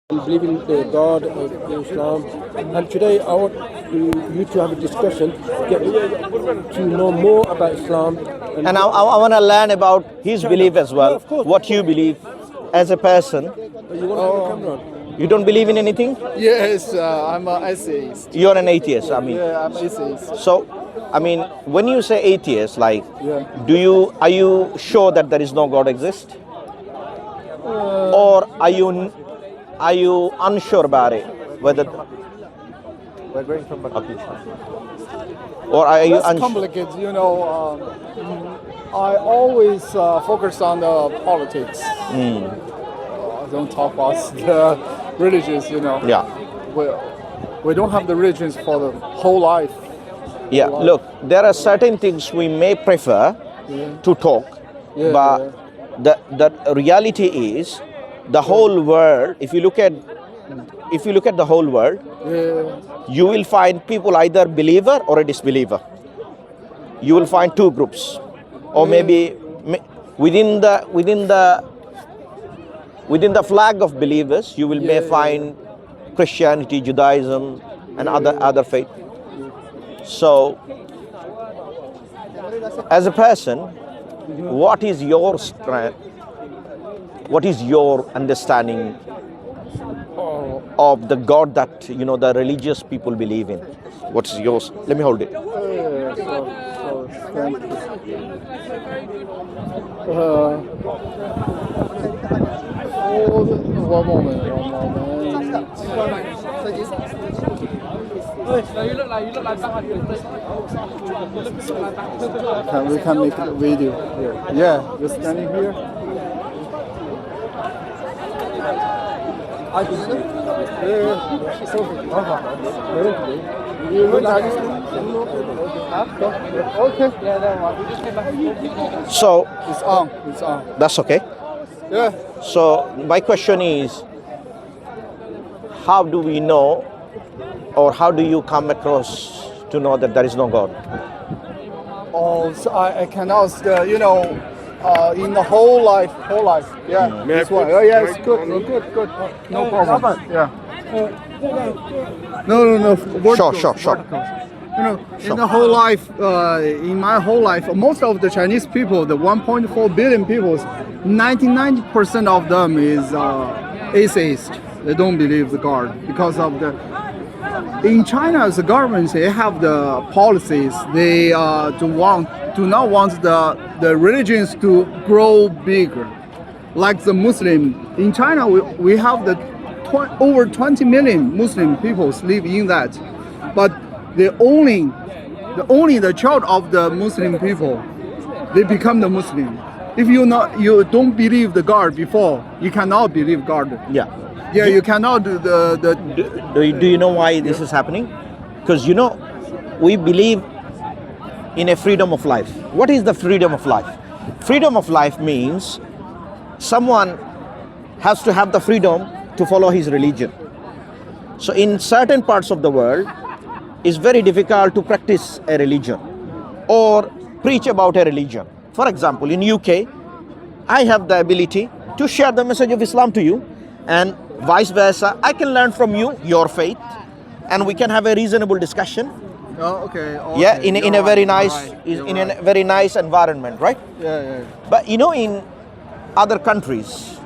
and believe in the God of Islam. And today I want you to have a discussion, get to know more about Islam. And I want to learn about his belief as well, what you believe as a person. You want to have a camera on? You don't believe in anything? Yes, I'm an atheist. You're an atheist, I mean. Yeah, I'm atheist. So, I mean, when you say atheist, like, Yeah. are you sure that there is no God exist? Or are you unsure about it? Whether we're going from or are you That's unsure? complicated, you know. I always focus on the politics. I don't talk about the religions, you know. Yeah. We don't have the religions for the whole life. Yeah, look, there are certain things we may prefer to talk, but the reality is the whole world, if you look at the whole world, you will find people either believer or a disbeliever. You will find two groups, or maybe within the flag of believers, you will may find Christianity, Judaism, and other faith. So, as a person, what is your strength? What is your understanding of the God that the religious people believe in? What's yours? Let me hold it. Thank you. One moment. We can make a video here. Yeah, you're standing here. Okay. So It's on. that's okay. Yeah. So my question is, how do we know, or how do you come across to know that there is no God? Oh, so I cannot, in the whole life. Yeah, this one. Oh, yeah, it's good. No problem. Yeah. No. Sure. In the whole life, in my whole life, most of the Chinese people, the 1.4 billion people, 99% of them is atheist. They don't believe the God because of the. In China, the government they have the policies. They do not want the religions to grow bigger, like the Muslim. In China, we have over 20 million Muslim people live in that, but only the child of the Muslim people, they become the Muslim. If you don't believe the God before, you cannot believe God. Yeah, you cannot do Do you know why this is happening? Because we believe in a freedom of life. What is the freedom of life? Freedom of life means someone has to have the freedom to follow his religion. So in certain parts of the world, it's very difficult to practice a religion or preach about a religion. For example, in UK, I have the ability to share the message of Islam to you, and vice versa. I can learn from you your faith, and we can have a reasonable discussion. Oh, okay. Yeah, in a very very nice environment, right? Yeah. But in other countries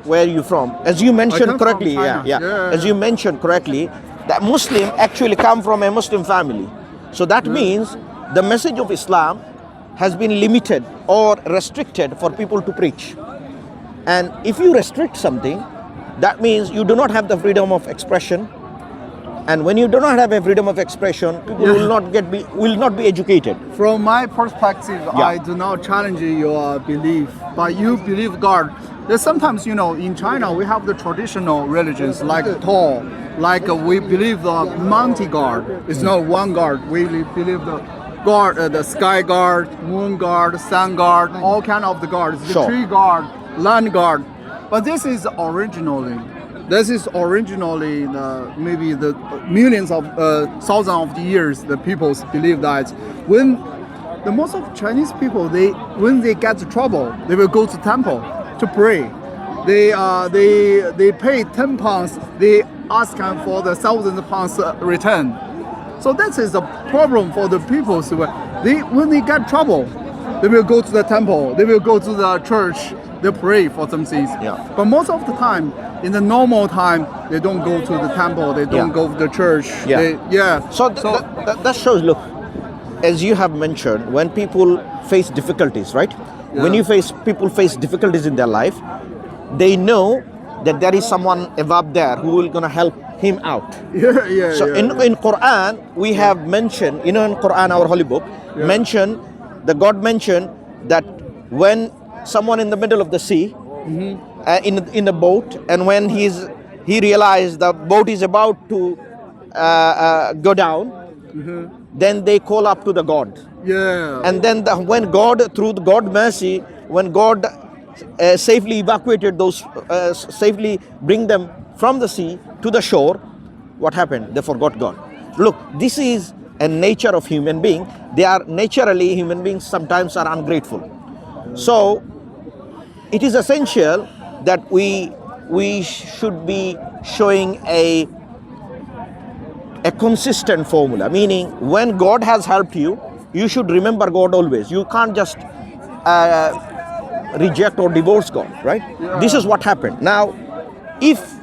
where you're from, as you mentioned correctly, as you mentioned correctly, that Muslim actually come from a Muslim family. So that means the message of Islam has been limited or restricted for people to preach. And if you restrict something, that means you do not have the freedom of expression. And when you do not have a freedom of expression, people will not be educated. From my perspective, I do not challenge your belief, but you believe God. There's sometimes, in China, we have the traditional religions like Tao, like we believe the Monty God. It's not one God. We believe the God, the sky God, moon God, sun God, all kind of the gods, the tree God, land God. But this is originally maybe the millions of thousands of years the people believe that when the most of Chinese people when they get trouble, they will go to temple to pray. they pay 10 pounds. They ask them for the 1,000 pounds return. So that is a problem for the people. So when they get trouble, they will go to the temple. They will go to the church. They pray for some things. Yeah. But most of the time, in the normal time, they don't go to the temple. They don't go to the church. So that shows. Look, as you have mentioned, when people face difficulties, right? When people face difficulties in their life, they know that there is someone above there who will gonna help him out. So in Quran we have mentioned, in Quran, our holy book, God mentioned that when someone in the middle of the sea, in a boat, and when he realized the boat is about to go down, then they call up to the God. And then when God, through the God mercy, when God safely evacuated those, safely bring them from the sea to the shore, what happened? They forgot God. Look, this is a nature of human being. They are naturally, human beings sometimes are ungrateful. So it is essential that we should be showing a consistent formula, meaning when God has helped you, you should remember God always. You can't just reject or divorce God, right? This is what happened. Now, if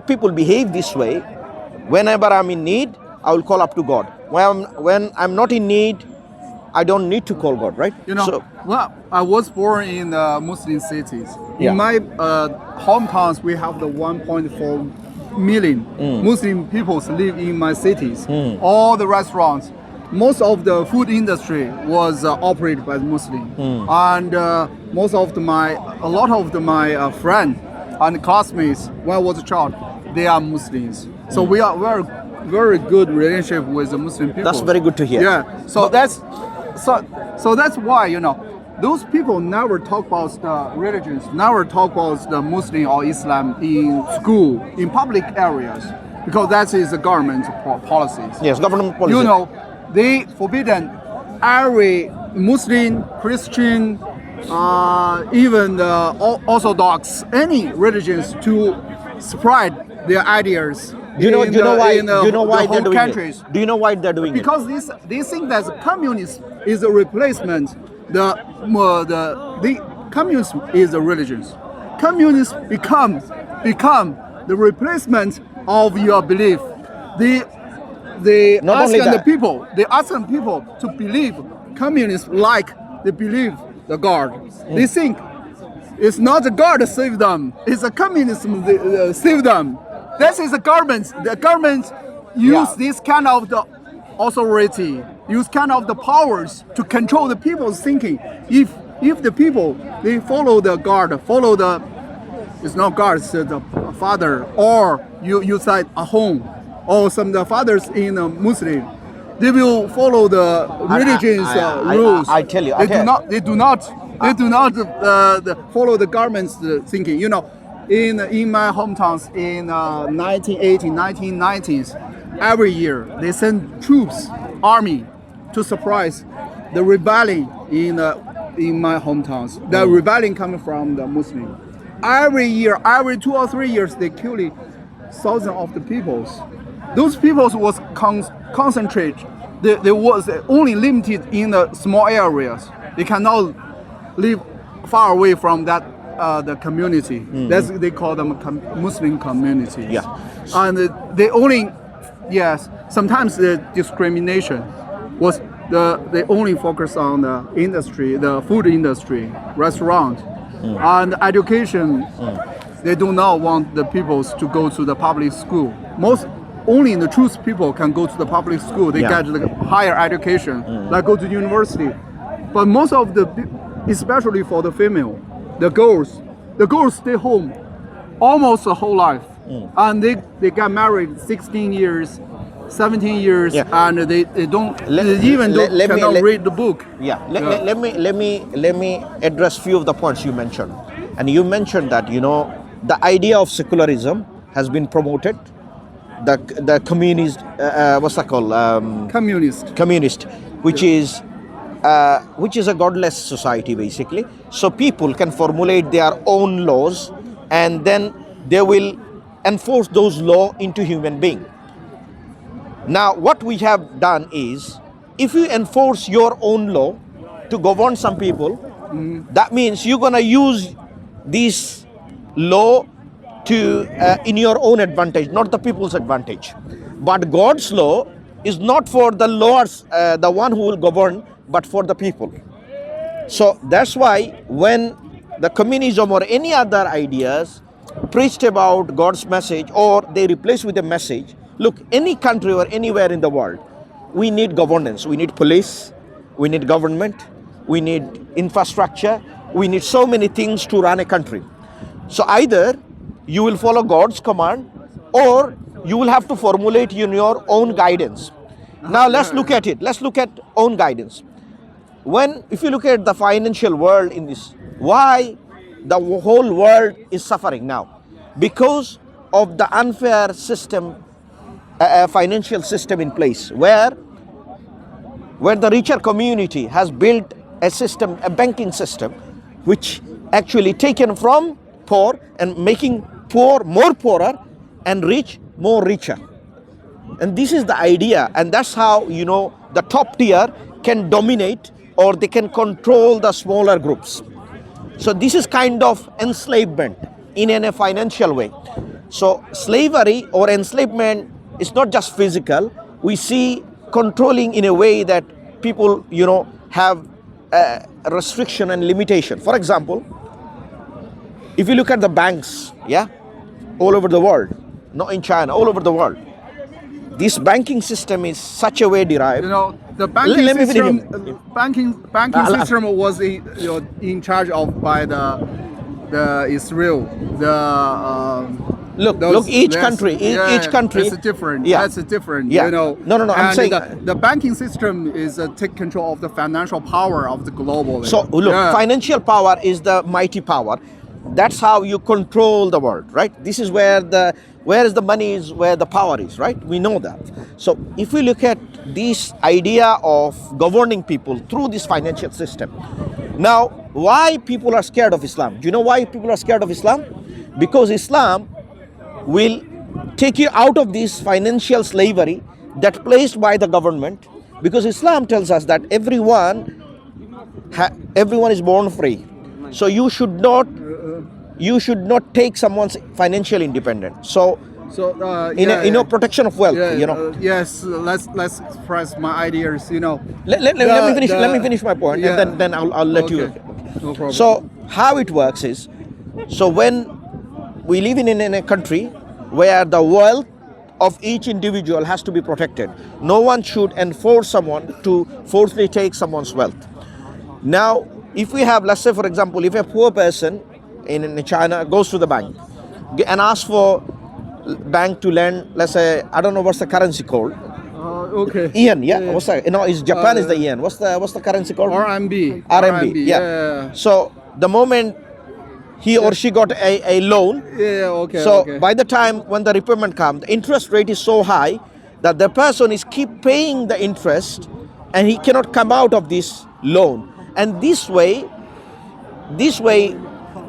people behave this way, whenever I'm in need, I will call up to God. When I'm not in need, I don't need to call God, right? Well, I was born in Muslim cities. In my hometowns, we have the 1.4 million Muslim people live in my cities. All the restaurants, most of the food industry was operated by the Muslim, and a lot of my friends and classmates when I was a child, they are Muslims. So we are very good relationship with the Muslim people. That's very good to hear. Yeah. So that's why those people never talk about the religions, never talk about the Muslim or Islam in school, in public areas, because that is the government policies. Yes, government policy. They forbidden every Muslim, Christian, even the Orthodox, any religions to spread their ideas. Do you know why they're doing countries. it? Do you know why they're doing because it? Because they think that communism is a replacement. The communism is a religion. Communism become the replacement of your belief. They ask the people to believe communism like they believe the God. They think it's not the God that saved them, it's the communism that saved them. That is the government. The government use this kind of the authority, use kind of the powers to control the people's thinking. If the people they follow the God, it's not God, it's the father, or you said a home, or some of the fathers in a Muslim, they will follow the religion's rules. I tell you, they do not follow the government's thinking. In my hometowns in 1980s, 1990s, every year they send troops, army, to suppress the rebellion in my hometowns. The rebellion coming from the Muslim. Every year, every 2 or 3 years, they kill thousands of the peoples. Those peoples was concentrated. They was only limited in the small areas. They cannot live far away from that. The community. That's they call them Muslim community. And they only sometimes the discrimination was they only focus on the industry, the food industry, restaurant, and education. They do not want the peoples to go to the public school. Only the truth people can go to the public school. They get the higher education, like go to university. But most of especially for the female, the girls stay home almost the whole life, and they got married 16 years, 17 years, and they cannot read the book. Let me address few of the points you mentioned, and you mentioned that the idea of secularism has been promoted. The communist, what's that called? Communist, which is a godless society basically. So people can formulate their own laws and then they will enforce those laws into human being. Now, what we have done is, if you enforce your own law to govern some people, that means you're gonna use this law to in your own advantage, not the people's advantage. But God's law is not for the lords, the one who will govern, but for the people. So that's why when the communism or any other ideas preached about God's message, or they replace with a message, look, any country or anywhere in the world, we need governance, we need police, we need government, we need infrastructure, we need so many things to run a country. So either you will follow God's command, or you will have to formulate in your own guidance. Now let's look at it. Let's look at own guidance. If you look at the financial world in this, why the whole world is suffering now? Because of the unfair system, financial system in place, where the richer community has built a system, a banking system, which actually taken from poor and making poor more poorer and rich more richer. And this is the idea, and that's how, you know, the top tier can dominate, or they can control the smaller groups. So this is kind of enslavement in a financial way. So slavery or enslavement is not just physical. We see controlling in a way that people, you know, have a restriction and limitation. For example, if you look at the banks, yeah, all over the world, not in China, all over the world, this banking system is such a way derived. You know, the banking system, banking system was in charge of by the Israel. Look, each country. That's different. Yeah. That's different. Yeah. You know. No. I'm saying the banking system is take control of the financial power of the global. So look, financial power is the mighty power. That's how you control the world, right? This is where the money is, where the power is, right? We know that. So if we look at this idea of governing people through this financial system, now why people are scared of Islam? Do you know why people are scared of Islam? Because Islam will take you out of this financial slavery that placed by the government, because Islam tells us that everyone is born free. So you should not take someone's financial independence. So protection of wealth, you know. Yes, let's express my ideas, you know. Let me finish my point, and then I'll let you. No problem. So how it works is, so when we live in a country where the wealth of each individual has to be protected. No one should enforce someone to forcibly take someone's wealth. Now, if we have, let's say for example, if a poor person in China goes to the bank and asks for bank to lend, let's say, I don't know what's the currency called. Okay. Yen, yeah. What's that? No, it's Japan is the yen. What's the currency called? RMB. RMB. Yeah. So the moment he or she got a loan. Yeah, okay. So by the time when the repayment comes, the interest rate is so high that the person is keep paying the interest and he cannot come out of this loan. And this way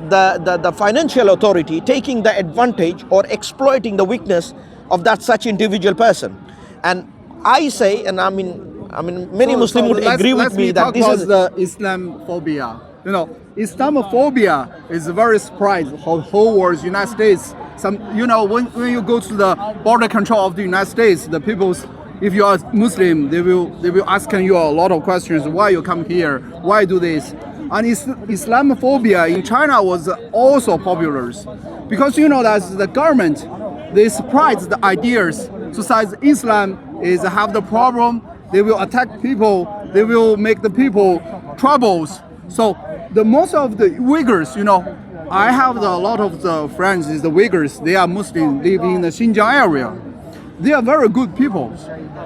the financial authority taking the advantage or exploiting the weakness of that such individual person. And I say, and I mean many Muslims would agree with me that this is the Islamophobia. You know, Islamophobia is very spread whole world, United States. When you go to the border control of the United States, the people's, if you are Muslim, they will ask you a lot of questions. Why you come here? Why do this? And Islamophobia in China was also popular, because you know that the government, they spread the ideas. So since Islam is have the problem, they will attack people. They will make the people troubles. So the most of the Uyghurs, I have a lot of the friends is the Uyghurs. They are Muslim, live in the Xinjiang area. They are very good people.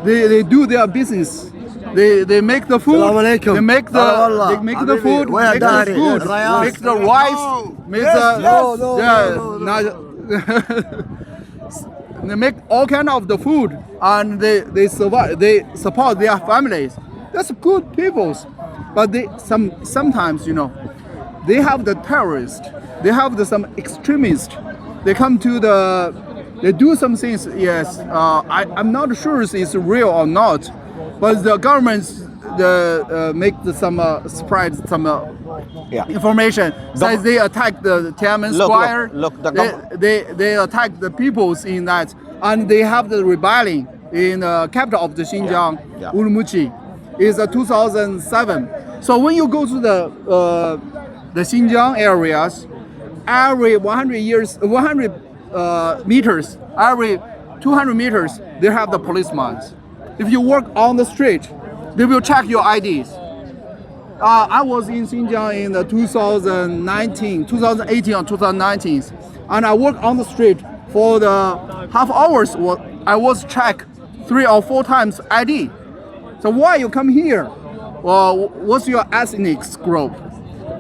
They do their business. They make the food. They make the food. Make the rice. They make all kind of the food, and they survive. They support their families. That's good people. But sometimes they have the terrorists. they have some extremists. They come to they do some things. Yes, I'm not sure if it's real or not, but the governments make some spread some information. Says they attack the Tiananmen Square. They attack the peoples in that, and they have the rebellion in the capital of the Xinjiang, Urumqi, is 2007. So when you go to the Xinjiang areas, every 100 meters, every 200 meters, they have the policemen. If you walk on the street, they will check your IDs. I was in Xinjiang in 2018 or 2019, and I walked on the street for the half hours. I was checked 3 or 4 times ID. So why you come here? Well, what's your ethnic group?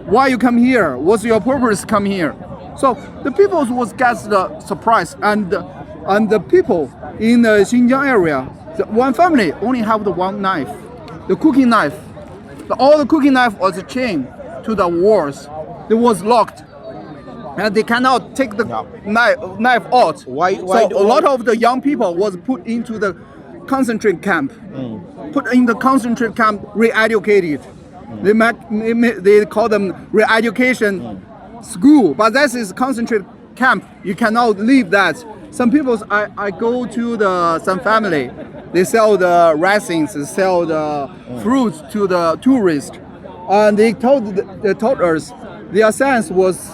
Why you come here? What's your purpose come here? So the people was get the surprise, and the people in the Xinjiang area, the one family only have the one knife, the cooking knife. All the cooking knife was chained to the walls. It was locked, and they cannot take the knife out. Why? So a lot of the young people was put into the concentration camp. Put in the concentration camp, re-educated. They call them re-education school, but that is concentration camp. You cannot leave that. Some people, I go to some family, they sell the raisins, they sell the fruits to the tourists, and they told us their sons was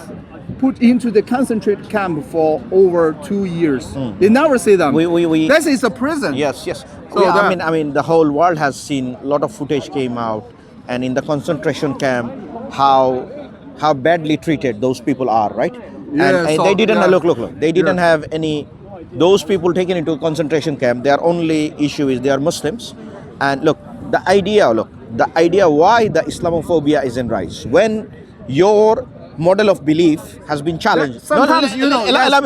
put into the concentrate camp for over 2 years. They never see them. This is a prison. Yes. So I mean, the whole world has seen a lot of footage came out, and in the concentration camp, how badly treated those people are, right? And they didn't look. They didn't have any. Those people taken into a concentration camp, their only issue is they are Muslims. And look, the idea why the Islamophobia is in rise when your model of belief has been challenged. Sometimes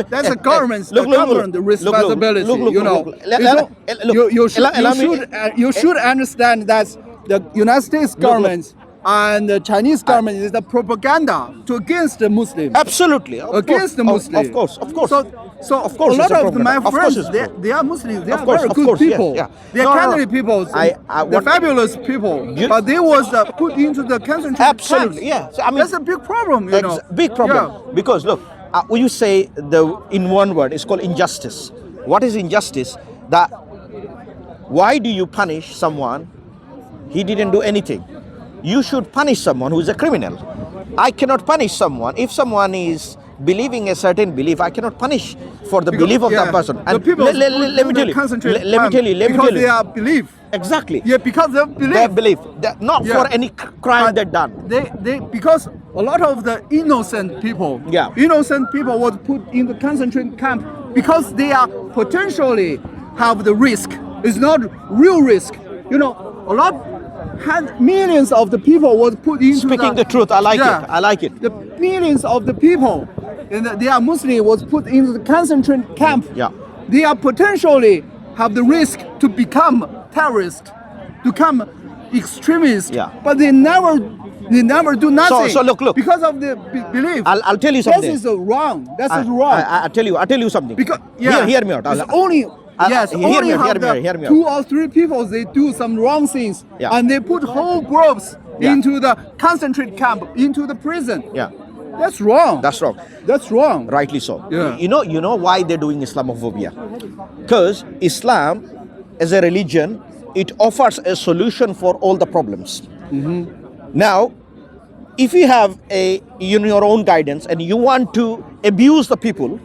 that's the government's responsibility. You should understand that the United States government and the Chinese government is the propaganda against the Muslims. Absolutely, against the Muslims. Of course. So of course, a lot of my friends, they are Muslims. They are very good people. They are candidate people. They're fabulous people. But they was put into the concentration camp. Absolutely, yeah. So, I mean, that's a big problem. Big problem. Because look, when you say in one word, it's called injustice. What is injustice? That why do you punish someone? He didn't do anything. You should punish someone who is a criminal. I cannot punish someone if someone is believing a certain belief. I cannot punish for the belief of that person. And let me tell you. Because they are belief. Exactly. Yeah, because they believe. They believe. Not for any crime they done. Because a lot of the innocent people was put in the concentration camp because they are potentially have the risk. It's not real risk. A lot. Millions of the people was put into speaking the truth. I like it. The millions of the people, they are Muslim, was put into the concentration camp. They are potentially have the risk to become terrorists, to become extremists. But they never do nothing. So look. Because of the belief. I'll tell you something. This is wrong. I'll tell you something. Because hear me out. It's only. Yes, hear me out. 2 or 3 people, they do some wrong things, and they put whole groups into the concentrate camp, into the prison. That's wrong. That's wrong. Rightly so. You know why they're doing Islamophobia? Because Islam, as a religion, it offers a solution for all the problems. Now, if you have your own guidance and you want to abuse the people,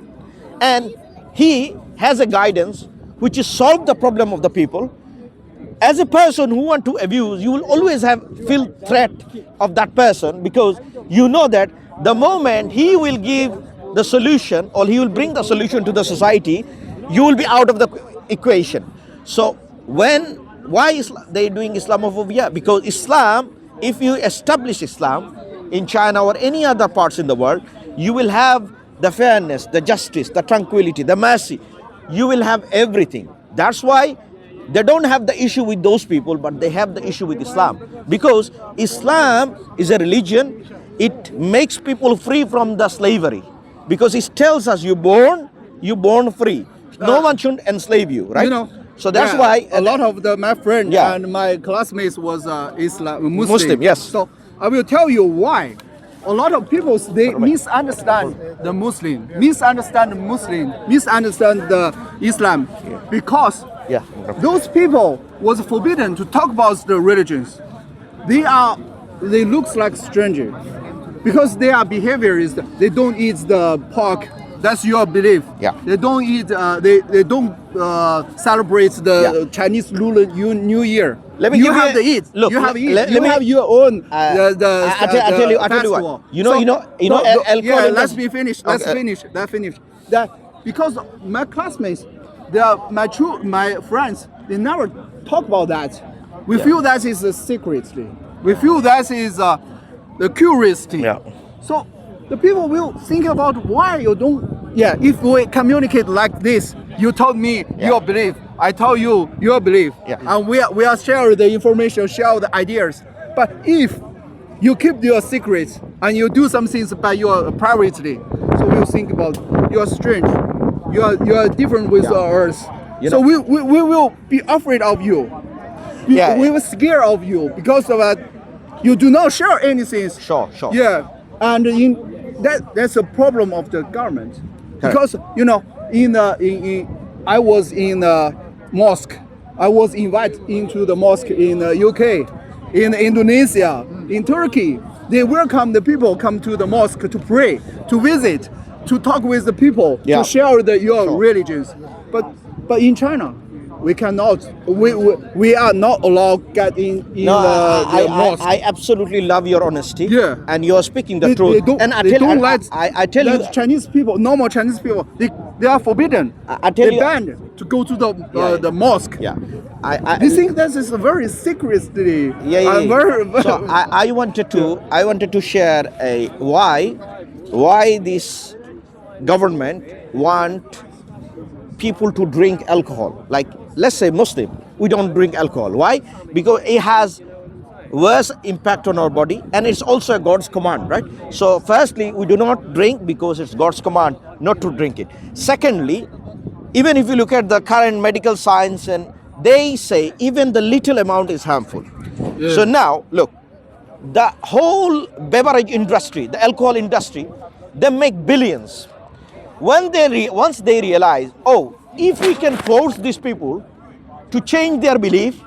and he has a guidance which is solve the problem of the people, as a person who want to abuse, you will always feel threat of that person, because you know that the moment he will give the solution or he will bring the solution to the society, you will be out of the equation. So why is they doing Islamophobia? Because Islam, if you establish Islam in China or any other parts in the world, you will have the fairness, the justice, the tranquility, the mercy. You will have everything. That's why they don't have the issue with those people, but they have the issue with Islam. Because Islam is a religion, it makes people free from the slavery, because it tells us you born free. No one should enslave you, right? You know, so that's yeah, why a lot of my friends Yeah. and my classmates was Muslim. Muslim, yes. So I will tell you why. A lot of people, they misunderstand the Muslim, misunderstand the Islam, because Yeah. those people was forbidden to talk about the religions. They looks like stranger, because their behavior is they don't eat the pork. That's your belief. Yeah. They don't eat. They don't celebrate the Yeah. Chinese Lunar New Year. Let me you give have you to eat. look, You have to eat. let You me- have your own. I tell you festival. what. You know, alcohol Yeah, in let's the- be finished. Let's Okay. finish. That finish. That because my classmates, my friends, they never talk about that. We feel that is a secretly. We feel that is the curiosity. Yeah. So the people will think about why you don't. Yeah, if we communicate like this, you told me your belief, I told you your belief, Yeah. and we are share the information, share the ideas. But if you keep your secrets and you do some things by your privately, so we'll think about you are strange, you are different with us. You So know- we will be afraid of you. Yeah. We will scared of you because of that. You do not share anything. Sure. Yeah, and that's a problem of the government, because I was in a mosque. I was invited into the mosque in UK, in Indonesia, in Turkey. They welcome the people come to the mosque to pray, to visit, to talk with the people, Yeah. to share your Sure. religions. But in China, we cannot. We are not allowed get in No, the mosque. I absolutely love your honesty. Yeah. And you're speaking the They truth. don't, and I they tell don't you, let I tell you, Chinese people, normal Chinese people, they are forbidden. I tell they you- banned to go to the Yeah. the mosque. yeah. They think that is a very secretly. Yeah. Very, So I wanted to share why this government want people to drink alcohol. Like, let's say Muslim, we don't drink alcohol. Why? Because it has worse impact on our body, and it's also a God's command, right? So firstly, we do not drink because it's God's command not to drink it. Secondly, even if you look at the current medical science, and they say even the little amount is harmful. So now look, the whole beverage industry, the alcohol industry, they make billions. Once they realize, oh, if we can force these people to change their belief,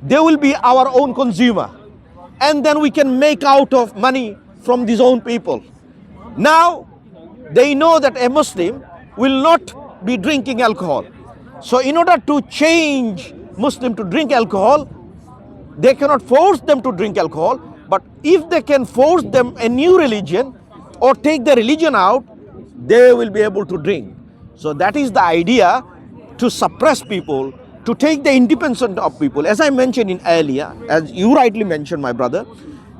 they will be our own consumer, and then we can make out of money from these own people. Now they know that a Muslim will not be drinking alcohol. So in order to change Muslim to drink alcohol, they cannot force them to drink alcohol. But if they can force them a new religion or take the religion out, they will be able to drink. So that is the idea, to suppress people, to take the independence of people. As I mentioned in earlier, as you rightly mentioned, my brother,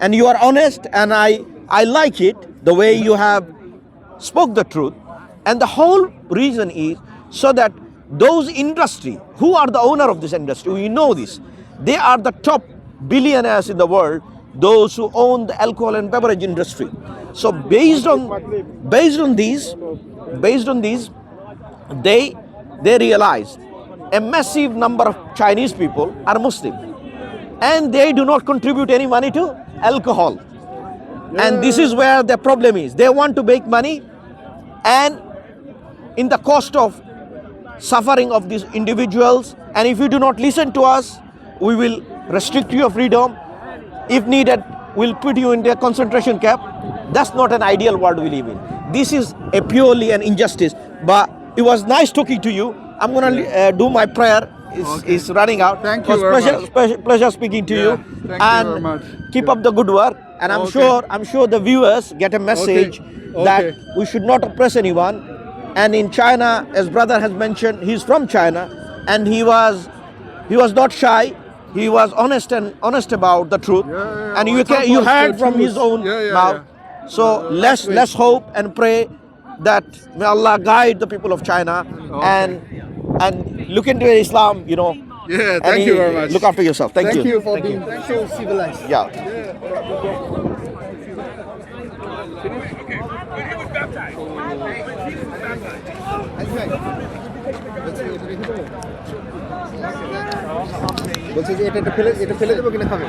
and you are honest, and I like it, the way you have spoke the truth. And the whole reason is so that those industry, who are the owner of this industry, we know this, they are the top billionaires in the world, those who own the alcohol and beverage industry. So based on these, they realize a massive number of Chinese people are Muslim, and they do not contribute any money to alcohol. And this is where the problem is. They want to make money, and in the cost of suffering of these individuals. And if you do not listen to us, we will restrict your freedom. If needed, we'll put you in the concentration camp. That's not an ideal world we live in. This is a purely an injustice. But it was nice talking to you. I'm gonna do my prayer. It's running out. Thank you It was very pleasure speaking to you. Thank and you very much. keep up the good work. And I'm sure the viewers get a message that we should not oppress anyone. And in China, as brother has mentioned, he's from China, and he was not shy. He was honest about the truth, and you heard from his own mouth. So let's hope and pray that may Allah guide the people of China and look into Islam. Yeah, thank you very much. Look after yourself. Thank you. Thank you for being so civilized. Yeah. বলছি যে এটা ফেলে দেবো কিনা খাবে